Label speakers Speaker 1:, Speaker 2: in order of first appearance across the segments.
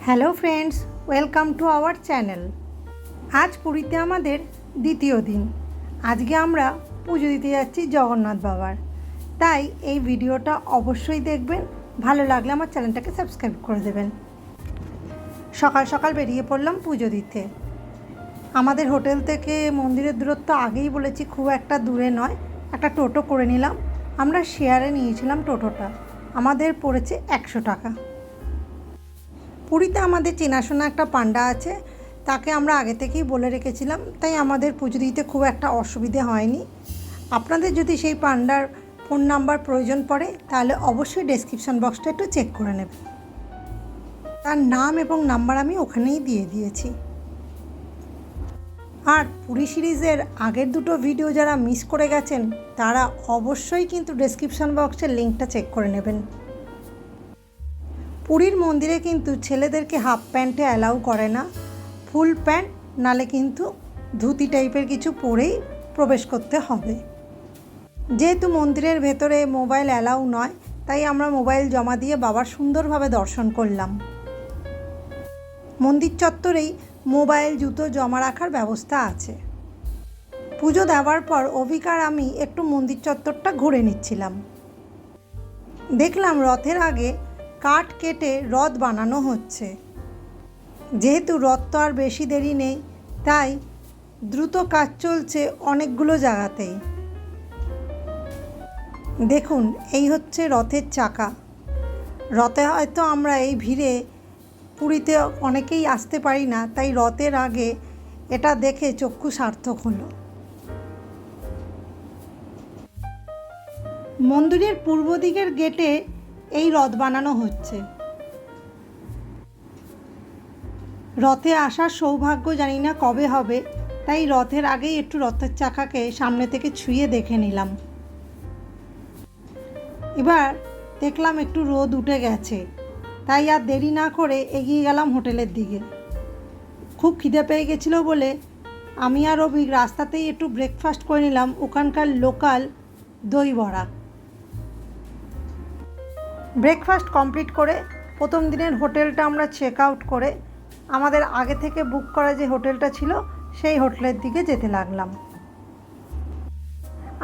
Speaker 1: Hello friends, welcome to our channel. আজ পুরীতে আমাদের দ্বিতীয় দিন। আজকে আমরা পুজো দিতে যাচ্ছি জগন্নাথ বাবার। তাই এই ভিডিওটা অবশ্যই দেখবেন, ভালো লাগলে আমার চ্যানেলটাকে সাবস্ক্রাইব করে দেবেন। সকাল সকাল বেরিয়ে পড়লাম পুজো দিতে। আমাদের হোটেল থেকে মন্দিরের দূরত্ব আগেই বলেছি খুব একটা দূরে নয়। একটা টোটো করে নিলাম, আমরা শেয়ারে নিয়েছিলাম টোটোটা। আমাদের পড়েছে 100 টাকা। পুরীতে আমাদের চেনাশোনা একটা পান্ডা আছে, তাকে আমরা আগে থেকেই বলে রেখেছিলাম, তাই আমাদের পুজো দিতে খুব একটা অসুবিধে হয়নি। আপনাদের যদি সেই পান্ডার ফোন নাম্বার প্রয়োজন পড়ে তাহলে অবশ্যই ডেসক্রিপশন বক্সটা একটু চেক করে নেবেন। তার নাম এবং নাম্বার আমি ওখানেই দিয়ে দিয়েছি। আর পুরী সিরিজের আগের দুটো ভিডিও যারা মিস করে গেছেন তারা অবশ্যই কিন্তু ডেসক্রিপশন বক্সের লিঙ্কটা চেক করে নেবেন। পুরীর মন্দিরে কিন্তু ছেলেদেরকে হাফ প্যান্টে অ্যালাউ করে না, ফুল প্যান্ট নালে কিন্তু ধুতি টাইপের কিছু পরেই প্রবেশ করতে হবে। যেহেতু মন্দিরের ভেতরে মোবাইল অ্যালাউ নয়, তাই আমরা মোবাইল জমা দিয়ে বাবার সুন্দরভাবে দর্শন করলাম। মন্দির চত্বরেই মোবাইল জুতো জমা রাখার ব্যবস্থা আছে। পুজো দেওয়ার পর অভিকার আমি একটু মন্দির চত্বরটা ঘুরে নিচ্ছিলাম। দেখলাম রথের আগে কাঠ কেটে রথ বানানো হচ্ছে। যেহেতু রথ তো আর বেশি দেরি নেই, তাই দ্রুত কাজ চলছে অনেকগুলো জায়গাতেই। দেখুন, এই হচ্ছে রথের চাকা। রথে হয়তো আমরা এই ভিড়ে পুরীতে অনেকেই আসতে পারি না, তাই রথের আগে এটা দেখে চক্ষু সার্থক হলো। মন্দিরের পূর্ব দিকের গেটে এই রথ বানানো হচ্ছে। রথে আসার সৌভাগ্য জানি না কবে হবে, তাই রথের আগেই একটু রথের চাকাকে সামনে থেকে ছুঁয়ে দেখে নিলাম। এবার দেখলাম একটু রোদ উঠে গেছে, তাই আর দেরি না করে এগিয়ে গেলাম হোটেলের দিকে। খুব খিদে পেয়ে গেছিলো বলে আমি আর অভিক রাস্তাতেই একটু ব্রেকফাস্ট করে নিলাম ওখানকার লোকাল দই বড়া। ব্রেকফাস্ট কমপ্লিট করে প্রথম দিনের হোটেলটা আমরা চেক আউট করে আমাদের আগে থেকে বুক করা যে হোটেলটা ছিল সেই হোটেলের দিকে যেতে লাগলাম।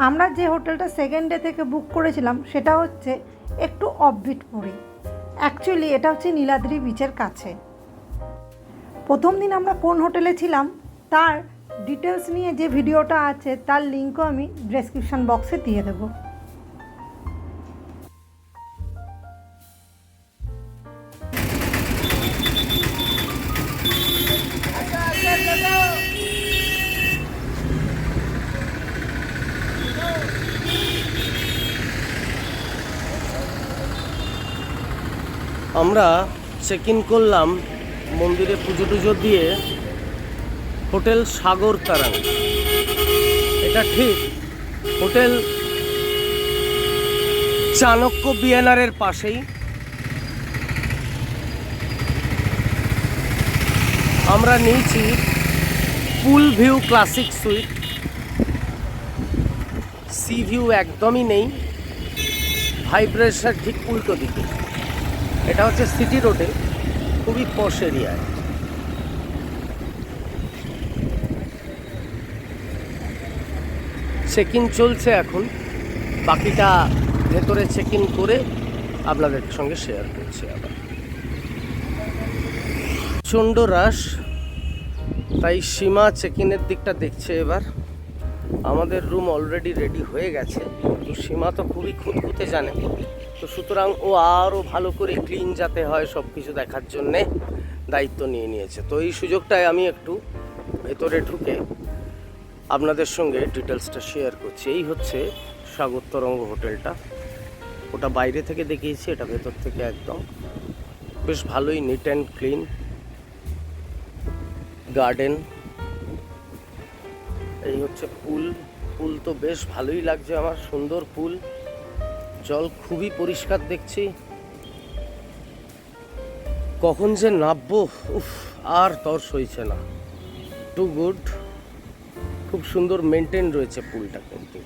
Speaker 1: আমরা যে হোটেলটা সেকেন্ড ডে থেকে বুক করেছিলাম সেটা হচ্ছে একটু অফবিট পুরী। অ্যাকচুয়ালি এটা হচ্ছে নীলাদ্রি বিচের কাছে। প্রথম দিন আমরা কোন হোটেলে ছিলাম তার ডিটেলস নিয়ে যে ভিডিওটা আছে তার লিঙ্কও আমি ডেসক্রিপশন বক্সে দিয়ে দেবো।
Speaker 2: আমরা চেক ইন করলাম মন্দিরে পুজো টুজো দিয়ে হোটেল সাগর তারাং। এটা ঠিক হোটেল চাণক্য বিএনআরের পাশেই। আমরা নিয়েছি পুল view classic sweet. C view একদমই নেই, ভাইব্রেশন ঠিক উল্টো দিকে। এটা হচ্ছে সিটি রোডে, খুবই পশ এরিয়ায়। চেক ইন চলছে এখন, বাকিটা ভেতরে চেক ইন করে আপনাদের সঙ্গে শেয়ার করছি। আবার প্রচণ্ড রাশ, তাই সীমা চেক ইনের দিকটা দেখছে। এবার আমাদের রুম অলরেডি রেডি হয়ে গেছে, কিন্তু সীমা তো খুবই খুঁতখুঁতে জানে, তো সুতরাং ও আরও ভালো করে ক্লিন যাতে হয় সব কিছু দেখার জন্যে দায়িত্ব নিয়ে নিয়েছে। তো এই সুযোগটায় আমি একটু ভেতরে ঢুকে আপনাদের সঙ্গে ডিটেলসটা শেয়ার করছি। এই হচ্ছে সাগর তরঙ্গ হোটেলটা। ওটা বাইরে থেকে দেখিয়েছি, এটা ভেতর থেকে একদম বেশ ভালোই নিট অ্যান্ড ক্লিন। গার্ডেন, এই হচ্ছে পুল। পুল তো বেশ ভালোই লাগছে আমার, সুন্দর পুল, জল খুবই পরিষ্কার দেখছি। কখন যে নামবো, উফ, আর তর সইছে না। টু গুড, খুব সুন্দর মেনটেন রয়েছে পুলটা। কিন্তু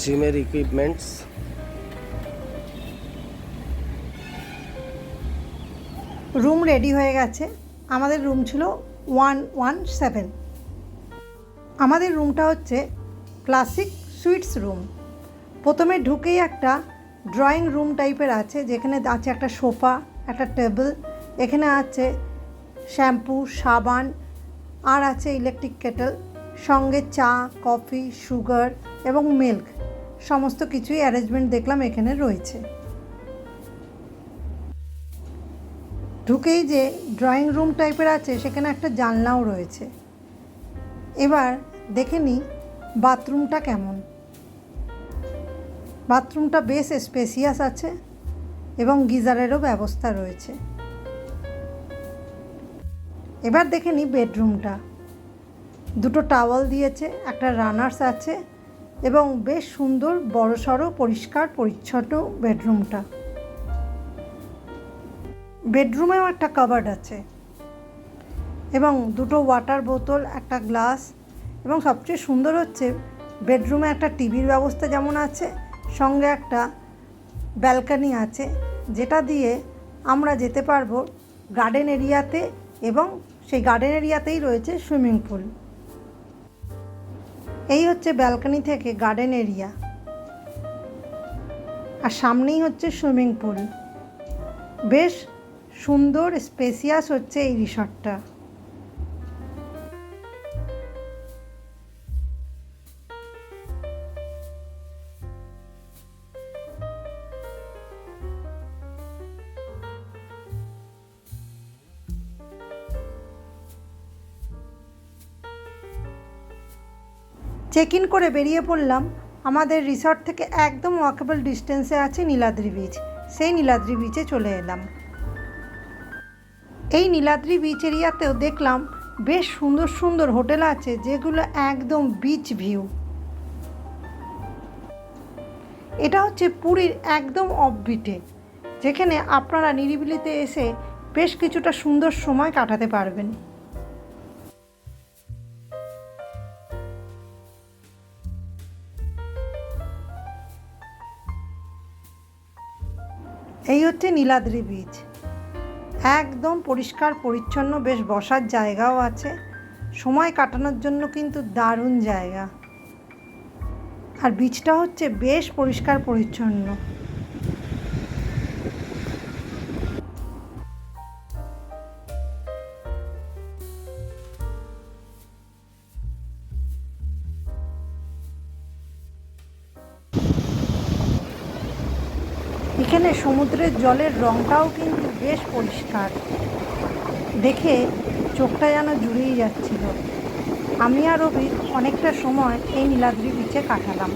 Speaker 2: জিমের ইকুইপমেন্টস।
Speaker 1: রুম রেডি হয়ে গেছে। আমাদের রুম ছিল 117। আমাদের রুমটা হচ্ছে ক্লাসিক সুইটস রুম। প্রথমে ঢুকেই একটা ড্রয়িং রুম টাইপের আছে, যেখানে আছে একটা সোফা, একটা টেবিল, এখানে আছে শ্যাম্পু, সাবান, আর আছে ইলেকট্রিক কেটেল, সঙ্গে চা, কফি, সুগার এবং মিল্ক, সমস্ত কিছুই অ্যারেঞ্জমেন্ট দেখলাম এখানে রয়েছে। ঢুকেই যে ড্রয়িং রুম টাইপের আছে সেখানে একটা জানলাও রয়েছে। এবার দেখে নিই বাথরুমটা কেমন। বাথরুমটা বেশ স্পেসিয়াস আছে এবং গিজারেরও ব্যবস্থা রয়েছে। এবার দেখে নিই বেডরুমটা। দুটো টাওয়াল দিয়েছে, একটা রানার্স আছে এবং বেশ সুন্দর বড়সড় পরিষ্কার পরিচ্ছন্ন বেডরুমটা। বেডরুমেও একটা কাবার্ড আছে এবং দুটো ওয়াটার বোতল, একটা গ্লাস, এবং সবচেয়ে সুন্দর হচ্ছে বেডরুমে একটা টিভির ব্যবস্থা যেমন আছে, সঙ্গে একটা ব্যালকনি আছে, যেটা দিয়ে আমরা যেতে পারবো গার্ডেন এরিয়াতে, এবং সেই গার্ডেন এরিয়াতেই রয়েছে সুইমিং পুল। এই হচ্ছে ব্যালকনি থেকে গার্ডেন এরিয়া, আর সামনেই হচ্ছে সুইমিং পুল। বেশ সুন্দর স্পেসিয়াস হচ্ছে এই রিসর্টটা। চেক ইন করে বেরিয়ে পড়লাম। আমাদের রিসর্ট থেকে একদম ওয়াকেবল ডিস্টেন্সে আছে নীলাদ্রি বিচ। সেই নীলাদ্রি বিচে চলে এলাম। এই নীলাদ্রি বিচ এরিয়াতেও দেখলাম বেশ সুন্দর সুন্দর হোটেল আছে, যেগুলো একদম বিচ ভিউ। এটা হচ্ছে পুরীর একদম অফবিটে, যেখানে আপনারা নিরিবিলিতে এসে বেশ কিছুটা সুন্দর সময় কাটাতে পারবেন। এই হচ্ছে নীলাদ্রি বিচ, একদম পরিষ্কার পরিচ্ছন্ন, বেশ বসার জায়গাও আছে। সময় কাটানোর জন্য কিন্তু দারুণ জায়গা। আর বিচটা হচ্ছে বেশ পরিষ্কার পরিচ্ছন্ন। এখানে সমুদ্রের জলের রঙটাও কিন্তু বেশ পরিষ্কার, দেখে চোখটা যেন জুড়িয়ে যাচ্ছিল। আমি আর রবি অনেকটা সময় এই নীলাদ্রি বিচে কাটালাম।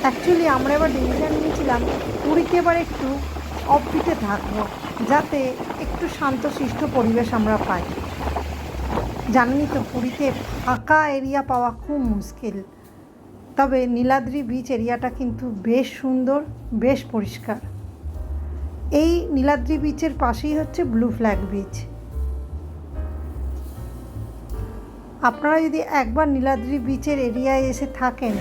Speaker 1: অ্যাকচুয়ালি আমরা এবার ডিসিশন নিয়েছিলাম পুরীতে এবার একটু অফবিটে থাকবো, যাতে একটু শান্তশিষ্ট পরিবেশ আমরা পাই। জানেনই তো পুরীতে ফাঁকা এরিয়া পাওয়া খুব মুশকিল, তবে নীলাদ্রি বিচ এরিয়াটা কিন্তু বেশ সুন্দর, বেশ পরিষ্কার। এই নীলাদ্রি বিচের পাশেই হচ্ছে ব্লু ফ্ল্যাগ বিচ। আপনারা যদি একবার নীলাদ্রি বিচের এরিয়ায় এসে থাকেন,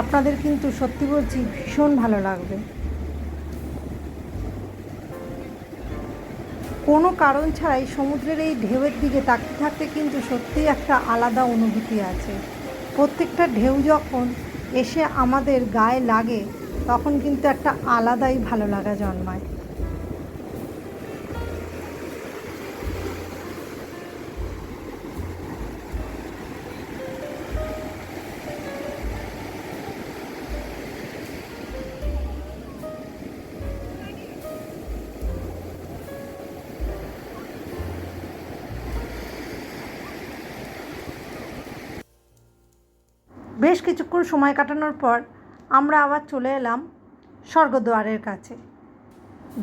Speaker 1: আপনাদের কিন্তু সত্যি বলছি ভীষণ ভালো লাগবে। কোনো কারণ ছাড়াই সমুদ্রের এই ঢেউয়ের দিকে তাকিয়ে থাকতে কিন্তু সত্যিই একটা আলাদা অনুভূতি আছে। প্রত্যেকটা ঢেউ যখন এসে আমাদের গায়ে লাগে, তখন কিন্তু একটা আলাদাই ভালো লাগা জন্মায়। বেশ কিছুক্ষণ সময় কাটানোর পর আমরা আবার চলে এলাম স্বর্গদ্বারের কাছে।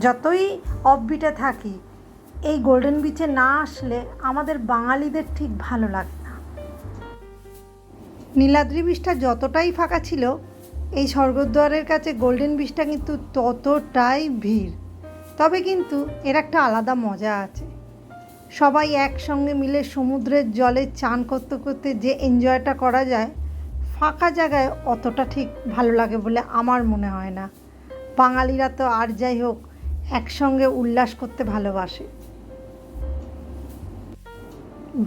Speaker 1: যতই অফবিটে থাকি, এই গোল্ডেন বিচে না আসলে আমাদের বাঙালিদের ঠিক ভালো লাগে না। নীলাদ্রি বিচটা যতটাই ফাঁকা ছিল, এই স্বর্গদ্বারের কাছে গোল্ডেন বিচটা কিন্তু ততটাই ভিড়। তবে কিন্তু এর একটা আলাদা মজা আছে। সবাই একসঙ্গে মিলে সমুদ্রের জলে চান করতে করতে যে এনজয়টা করা যায়, ফাঁকা জায়গায় অতটা ঠিক ভালো লাগে বলে আমার মনে হয় না। বাঙালিরা তো আর যাই হোক একসঙ্গে উল্লাস করতে ভালোবাসে।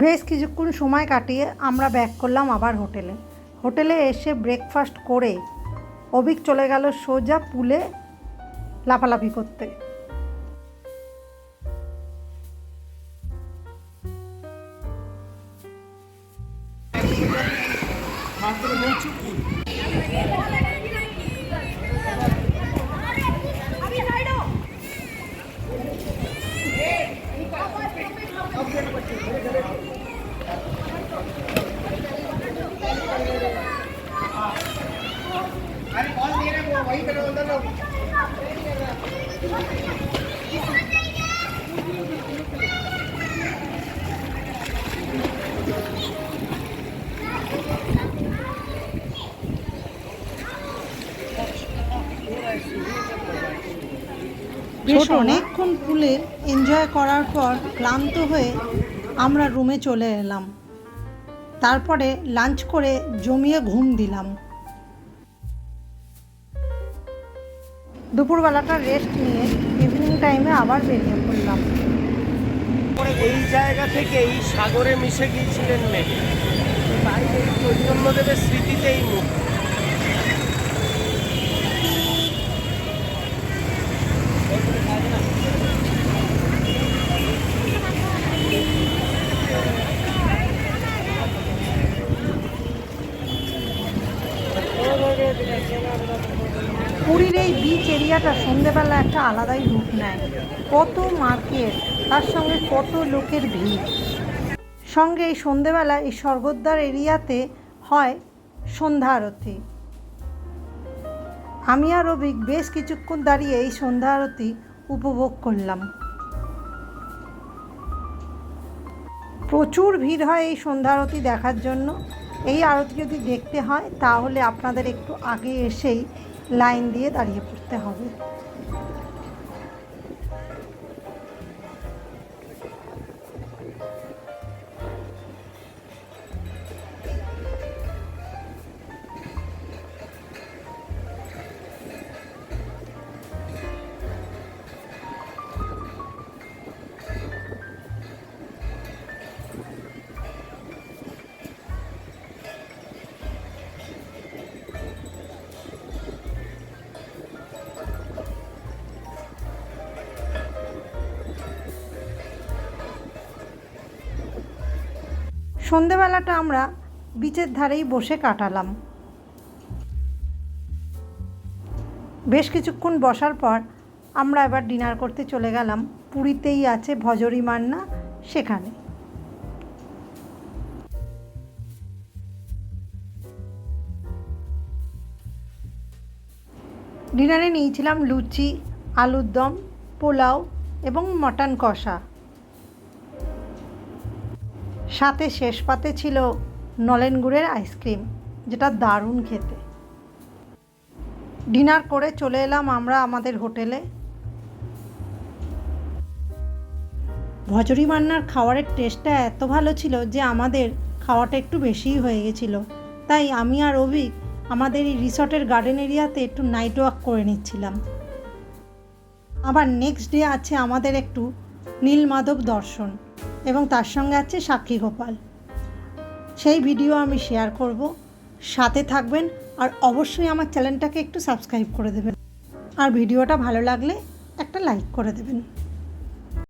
Speaker 1: বেশ কিছুক্ষণ সময় কাটিয়ে আমরা ব্যাক করলাম আবার হোটেলে এসে ব্রেকফাস্ট করে অভিক চলে গেল সোজা পুলে লাফালাফি করতে। বেশ অনেকক্ষণ পুলে এনজয় করার পর ক্লান্ত হয়ে আমরা রুমে চলে এলাম। তারপরে লাঞ্চ করে জমিয়ে ঘুম দিলাম। দুপুরবেলাটা রেস্ট নিয়ে ইভিনিং টাইমে আবার বেরিয়ে পড়লাম।
Speaker 2: এই জায়গা থেকেই সাগরে মিশে গিয়েছিলেন মেঘ, তাই এই চৈতন্যদেবের স্মৃতিতেই মুখ।
Speaker 1: পুরীর এই বিচ এরিয়াটা সন্ধেবেলা একটা আলাদাই রূপ নেয়। কত মার্কেট, তার সঙ্গে কত লোকের ভিড়। সঙ্গে এই সন্ধেবেলা এই স্বর্গদ্বার এরিয়াতে হয় সন্ধ্যা আরতি। আমি আর অভিক বেশ কিছুক্ষণ দাঁড়িয়ে এই সন্ধ্যা আরতি উপভোগ করলাম। প্রচুর ভিড় হয় এই সন্ধ্যা আরতি দেখার জন্য। এই আরতি যদি দেখতে হয় তাহলে আপনাদের একটু আগে এসেই লাইন দিয়ে দাঁড়িয়ে পড়তে হবে। সন্ধেবেলাটা আমরা বিচের ধারেই বসে কাটালাম। বেশ কিছুক্ষণ বসার পর আমরা এবার ডিনার করতে চলে গেলাম। পুরীতেই আছে ভজরি মান্না, সেখানে। ডিনারে নিয়েছিলাম লুচি, আলুর দম, পোলাও এবং মটন কষা। সাথে শেষ পাতে ছিল নলেন গুড়ের আইসক্রিম, যেটা দারুণ খেতে। ডিনার করে চলে এলাম আমরা আমাদের হোটেলে। ভজরি মান্নার খাবারের টেস্টটা এত ভালো ছিল যে আমাদের খাওয়াটা একটু বেশিই হয়ে গেছিল। তাই আমি আর অভিক আমাদের এই রিসর্টের গার্ডেন এরিয়াতে একটু নাইট ওয়াক করে নিচ্ছিলাম। আবার নেক্সট ডে আছে আমাদের একটু নীলমাধব দর্শন এবং তার সঙ্গে আছে সাক্ষী গোপাল। সেই ভিডিও আমি শেয়ার করব, সাথে থাকবেন। আর অবশ্যই আমার চ্যানেলটাকে একটু সাবস্ক্রাইব করে দেবেন। আর ভিডিওটা ভালো লাগলে একটা লাইক করে দেবেন।